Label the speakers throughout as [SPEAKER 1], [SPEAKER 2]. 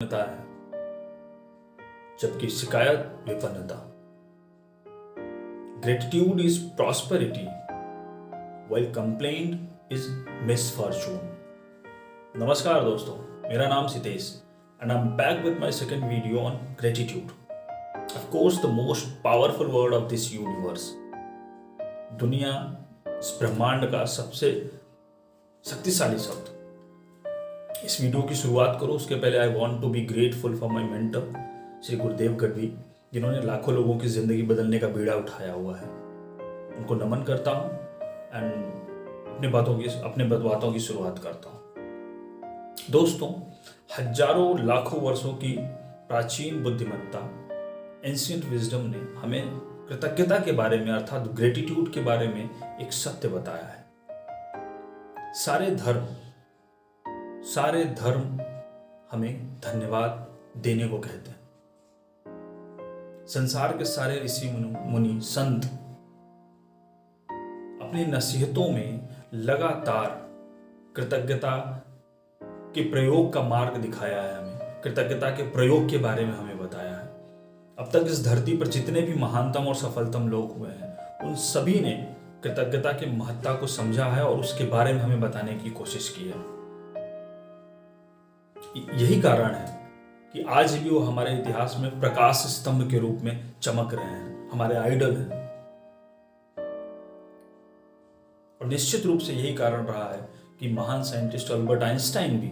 [SPEAKER 1] कृतज्ञता है, जबकि शिकायत विपन्नता। Gratitude is prosperity while complaint is misfortune. नमस्कार दोस्तों, मेरा नाम Sitesh and I'm back with my second video on gratitude. Of course, the most powerful word of this universe. दुनिया, इस ब्रह्मांड का सबसे शक्तिशाली शब्द। इस वीडियो की शुरुआत करो उसके पहले I want to be grateful for my mentor Shri Gurudev Gadhvi, जिन्होंने लाखों लोगों की जिंदगी बदलने का बीड़ा उठाया हुआ है। उनको नमन करता हूँ एंड अपने बातों की शुरुआत करता हूँ। दोस्तों, हजारों लाखों वर्षों की प्राचीन बुद्धिमत्ता एंशिएंट विजडम ने हमें कृतज्ञता के बारे में अर्थात ग्रेटिट्यूड के बारे में एक सत्य बताया है। सारे धर्म हमें धन्यवाद देने को कहते हैं। संसार के सारे ऋषि मुनि संत अपनी नसीहतों में लगातार कृतज्ञता के प्रयोग का मार्ग दिखाया है, हमें कृतज्ञता के प्रयोग के बारे में हमें बताया है। अब तक इस धरती पर जितने भी महानतम और सफलतम लोग हुए हैं, उन सभी ने कृतज्ञता की महत्ता को समझा है और उसके बारे में हमें बताने की कोशिश की है। यही कारण है कि आज भी वो हमारे इतिहास में प्रकाश स्तंभ के रूप में चमक रहे हैं, हमारे आइडल हैं। और निश्चित रूप से यही कारण रहा है कि महान साइंटिस्ट अल्बर्ट आइंस्टाइन भी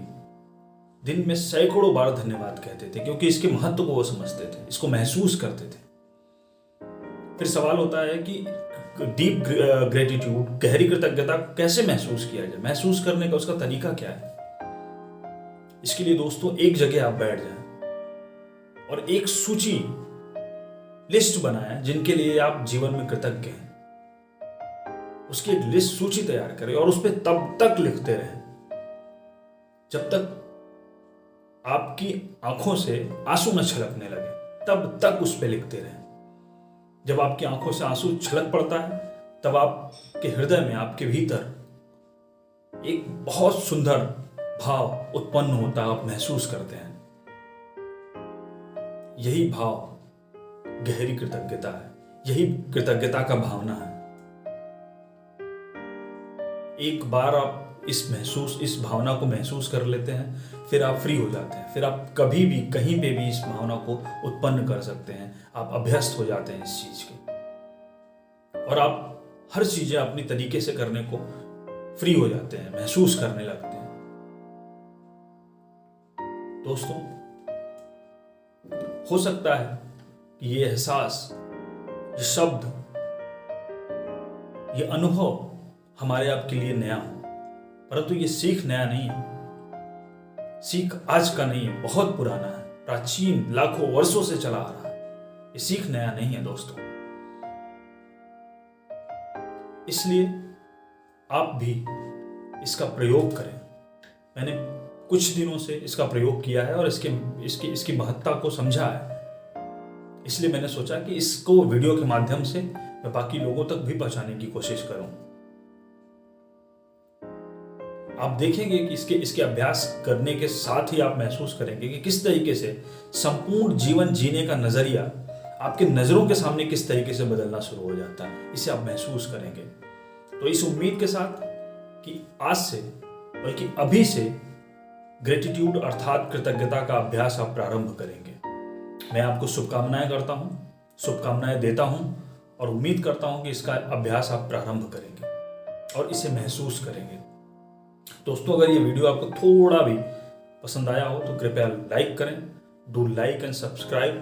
[SPEAKER 1] दिन में सैकड़ों बार धन्यवाद कहते थे, क्योंकि इसके महत्व को वो समझते थे, इसको महसूस करते थे। फिर सवाल होता है कि डीप ग्रेटिट्यूड, गहरी कृतज्ञता कैसे महसूस किया जाए, महसूस करने का उसका तरीका क्या है। इसके लिए दोस्तों एक जगह आप बैठ जाएं और एक सूची लिस्ट बनाएं जिनके लिए आप जीवन में कृतज्ञ हैं। उसकी एक लिस्ट सूची तैयार करें और उस पर तब तक लिखते रहें जब तक आपकी आंखों से आंसू न छलकने लगे, तब तक उस पर लिखते रहें। जब आपकी आंखों से आंसू छलक पड़ता है, तब आपके हृदय में, आपके भीतर एक बहुत सुंदर भाव उत्पन्न होता है, आप महसूस करते हैं। यही भाव गहरी कृतज्ञता है, यही कृतज्ञता का भावना है। एक बार आप इस भावना को महसूस कर लेते हैं, फिर आप फ्री हो जाते हैं। फिर आप कभी भी कहीं पे भी इस भावना को उत्पन्न कर सकते हैं। आप अभ्यस्त हो जाते हैं इस चीज के, और आप हर चीजें अपनी तरीके से करने को फ्री हो जाते हैं, महसूस करने लगते हैं। दोस्तों, हो सकता है कि ये एहसास, ये शब्द, ये अनुभव हमारे आपके लिए नया हो, परंतु ये सीख नया नहीं है। सीख आज का नहीं है, बहुत पुराना है, प्राचीन लाखों वर्षों से चला आ रहा है। ये सीख नया नहीं है दोस्तों। इसलिए आप भी इसका प्रयोग करें। मैंने कुछ दिनों से इसका प्रयोग किया है और इसकी महत्ता को समझा है। इसलिए मैंने सोचा कि इसको वीडियो के माध्यम से मैं बाकी लोगों तक भी पहुंचाने की कोशिश करूं। आप देखेंगे कि इसके अभ्यास करने के साथ ही आप महसूस करेंगे कि किस तरीके से संपूर्ण जीवन जीने का नजरिया आपके नजरों के सामने किस तरीके से बदलना शुरू हो जाता है। इसे आप महसूस करेंगे। तो इस उम्मीद के साथ कि आज से, बल्कि अभी से ग्रेटिट्यूड अर्थात कृतज्ञता का अभ्यास आप प्रारंभ करेंगे। मैं आपको शुभकामनाएं करता हूं, शुभकामनाएं देता हूं और उम्मीद करता हूं कि इसका अभ्यास आप प्रारंभ करेंगे और इसे महसूस करेंगे। दोस्तों, अगर ये वीडियो आपको थोड़ा भी पसंद आया हो तो कृपया लाइक करें, डू लाइक एंड सब्सक्राइब,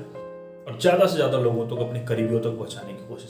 [SPEAKER 1] और ज़्यादा से ज़्यादा लोगों तक, अपने करीबियों तक पहुंचाने की कोशिश